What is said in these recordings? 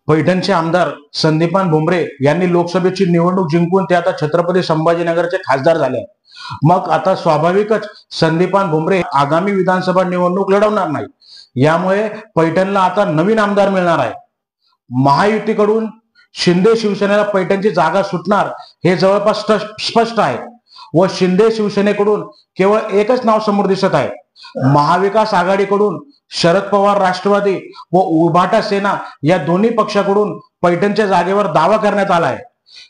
पैठणचे आमदार संदीपान भुमरे यांनी लोकसभेची निवडणूक जिंकून ते आता छत्रपती संभाजीनगरचे खासदार झाले। मग आता स्वाभाविकच संदीपान भुमरे आगामी विधानसभा निवडणूक लढवणार नाही। यामुळे पैठणला आता नवीन आमदार मिळणार आहे। महायुतीकडून शिंदे शिवसेनेला पैठणची जागा सुटणार हे जवळपास स्पष्ट आहे व शिंदे शिवसेनेकडून केवळ एकच नाव समोर दिसत आहे। महाविकास आघाडीकडून शरद पवार राष्ट्रवादी व उभाटा सेना या दोन्ही पक्षाकडून पैठणच्या जागेवर दावा करण्यात आला आहे।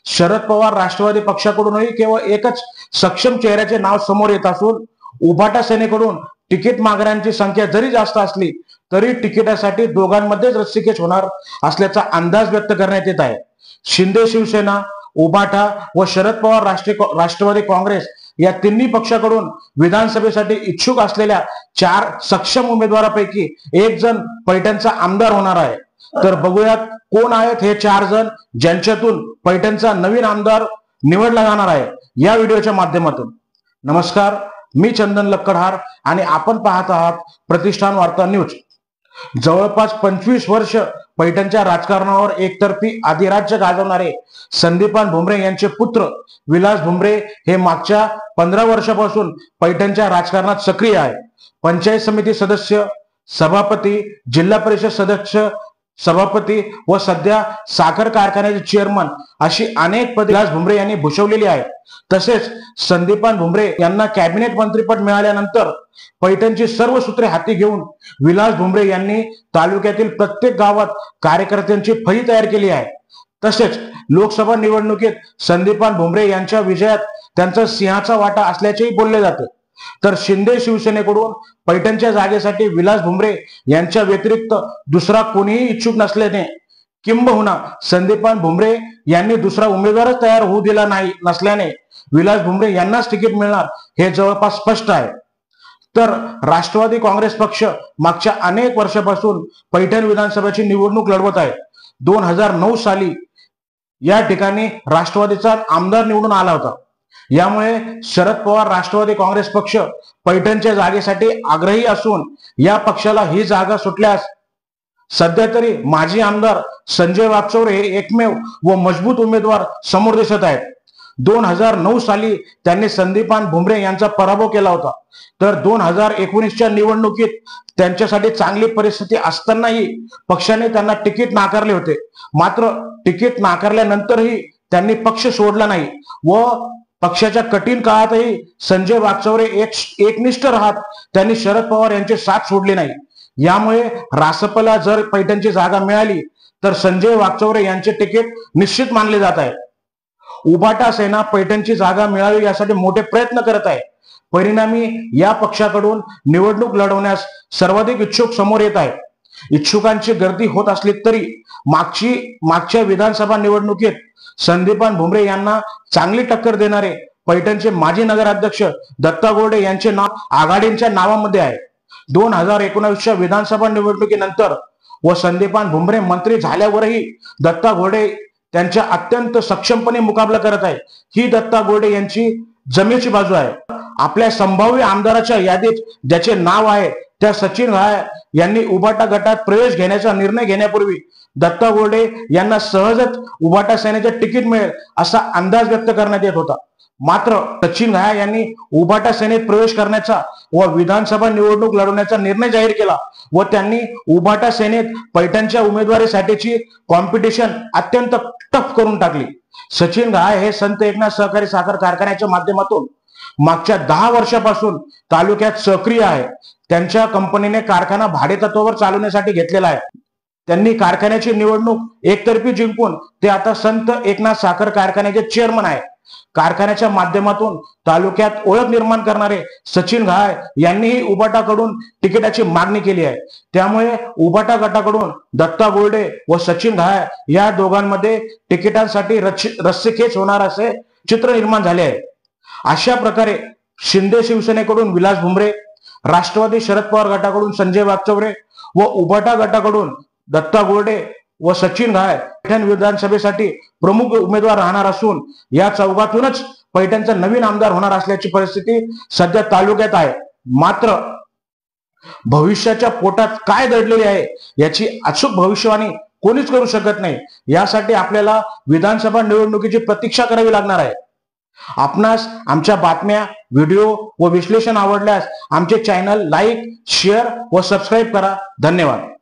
शरद पवार राष्ट्रवादी पक्षाकडूनही केवळ एकच सक्षम चेहऱ्याचे नाव समोर येत असून उभाटा सेनेकडून तिकीट मागण्यांची संख्या जरी जास्त असली तरी तिकिटासाठी दोघांमध्येच रस्सीखेच होणार असल्याचा अंदाज व्यक्त करण्यात येत आहे। शिंदे शिवसेना, उभाटा व शरद पवार राष्ट्रवादी काँग्रेस या तिन्ही पक्षाकडून विधानसभेसाठी इच्छुक असलेल्या 4 सक्षम उमेदवारांपैकी एक जण पैठणचा आमदार होणार आहे। तर बघूयात कोण आहेत हे 4 जण ज्यांच्यातून पैठणचा नवीन आमदार निवडला जाणार आहे या व्हिडिओच्या माध्यमातून। नमस्कार, मी चंदन लक्कडहार आणि आपण पाहत आहात प्रतिष्ठान वार्ता न्यूज। जवळपास 25 वर्ष पैठणच्या राजकारणावर एकतर्फी अधिराज्य गाजवणारे संदीपान भुमरे यांचे पुत्र विलास भुमरे हे मागच्या 15 वर्षापासून पैठणच्या राजकारणात सक्रिय आहे। पंचायत समिती सदस्य, सभापती, जिल्हा परिषद सदस्य, सभापती व सध्या साखर कारखान्याचे चेअरमन अशी अनेक पदे विलास भुमरे यांनी भूषवलेली आहेत। तसेच संदीपान भुमरे यांना कॅबिनेट मंत्रीपद मिळाल्यानंतर पैठणची सर्व सूत्रे हाती घेऊन विलास भुमरे यांनी तालुक्यातील प्रत्येक गावात कार्यकर्त्यांची फळी तयार केली आहे। तसेच लोकसभा निवडणुकीत संदीपान भुमरे यांच्या विजयात त्यांचा सिंहाचा वाटा असल्याचेही बोलले जाते। तर शिंदे शिवसेनेकडून पैठणच्या जागेसाठी विलास भुमरे यांच्या व्यतिरिक्त दुसरा कोणीही इच्छुक नसल्याने किंबहुना संदीपान भुमरे यांनी दुसरा उमेदवारच तयार होऊ दिला नसल्याने विलास भुमरे यांनाच तिकीट मिळणार हे जवळपास स्पष्ट आहे। तर राष्ट्रवादी काँग्रेस पक्ष मागच्या अनेक वर्षापासून पैठण विधानसभेची निवडणूक लढवत आहे। 2009 साली या ठिकाणी राष्ट्रवादीचा आमदार निवडून आला होता। यामुळे शरद पवार राष्ट्रवादी काँग्रेस पक्ष पैठणच्या जागेसाठी आग्रही असून या पक्षाला ही जागा सुटल्यास सध्या तरी माजी आमदार संजय वाकचौरे हे एकमेव व मजबूत उमेदवार समोर दिसत आहेत। 2009 साली त्यांनी संदीपान भुमरे यांचा पराभव केला होता। तर 2019च्या निवडणुकीत त्यांच्यासाठी चांगली परिस्थिती असतानाही पक्षाने त्यांना तिकीट नाकारले होते। मात्र तिकीट नाकारल्यानंतरही त्यांनी पक्ष सोडला नाही व पक्षाच्या कठीण काळातही संजय वाकचौरे एकनिष्ठ राहत त्यांनी शरद पवार यांची साथ सोडली नाही। यामुळे रासपला जर पैठणची जागा मिळाली तर संजय वाकचौरे यांचे तिकीट निश्चित मानले जात आहे। उभाटा सेना पैठणची जागा मिळावी यासाठी मोठे प्रयत्न करत आहे। परिणामी या पक्षाकडून निवडणूक लढवण्यास सर्वाधिक इच्छुक समोर येत आहे। इच्छुकांची गर्दी होत असली तरी मागच्या विधानसभा निवडणुकीत संदीपान भुमरे यांना चांगली टक्कर देणारे पैठणचे माजी नगराध्यक्ष दत्ता गोरडे यांचे नाव आघाडीच्या नावामध्ये आहे। 2019च्या विधानसभा निवडणुकीनंतर व संदीपान भुमरे मंत्री झाल्यावरही दत्ता गोरडे त्यांच्या अत्यंत सक्षमपणे मुकाबला करत आहे। ही दत्ता गोरडे यांची जमेची बाजू आहे। आपल्या संभाव्य आमदाराच्या यादीत ज्याचे नाव आहे त्या सचिन घाय यांनी उभाटा गटात प्रवेश घेण्याचा निर्णय घेण्यापूर्वी दत्ता गोरडे यांना सहजच उभाटा सेनेचे तिकीट मिळेल असा अंदाज व्यक्त करण्यात येत होता। मात्र सचिन घाय यांनी उभाटा सेनेत प्रवेश करण्याचा व विधानसभा निवडणूक लढवण्याचा निर्णय जाहीर केला व त्यांनी उभाटा सेनेत पैठणच्या उमेदवारीसाठीची कॉम्पिटिशन अत्यंत टफ करून टाकली। सचिन घाय हे संत एकनाथ सहकारी साखर कारखान्याच्या माध्यमातून मागच्या 10 वर्षापासून तालुक्यात सक्रिय आहे। त्यांच्या कंपनीने कारखाना भाडेतत्वावर चालवण्यासाठी घेतलेला आहे। त्यांनी कारखान्याची निवडणूक एकतर्फी जिंकून ते आता संत एकनाथ साखर कारखान्याचे चेअरमन आहे। कारखान्याच्या माध्यमातून तालुक्यात ओळख निर्माण करणारे सचिन घाय यांनीही उभाटाकडून तिकिटाची मागणी केली आहे। त्यामुळे उभाटा गटाकडून दत्ता गोरडे व सचिन घाय या दोघांमध्ये तिकिटांसाठी रस्सीखेच होणार असे चित्र निर्माण झाले आहे। अशा प्रकारे शिंदे शिवसेनेकडून विलास भुमरे, राष्ट्रवादी शरद पवार गटाकडून संजय वाकचौरे व उभाटा गटाकडून दत्ता गोरडे व सचिन घाय पैठण विधानसभेसाठी प्रमुख उमेदवार राहणार असून या चौघातूनच पैठणचा नवीन आमदार होणार असल्याची परिस्थिती सध्या तालुक्यात आहे। मात्र भविष्याच्या पोटात काय दडलेले आहे याची अचूक भविष्यवाणी कोणीच करू शकत नाही. यासाठी आपल्याला विधानसभा निवडणुकीची प्रतीक्षा करावी लागणार आहे. आपणास आमच्या बातम्या, व्हिडिओ व विश्लेषण आवडल्यास आमचे चॅनल लाईक, शेअर व सबस्क्राईब करा. धन्यवाद.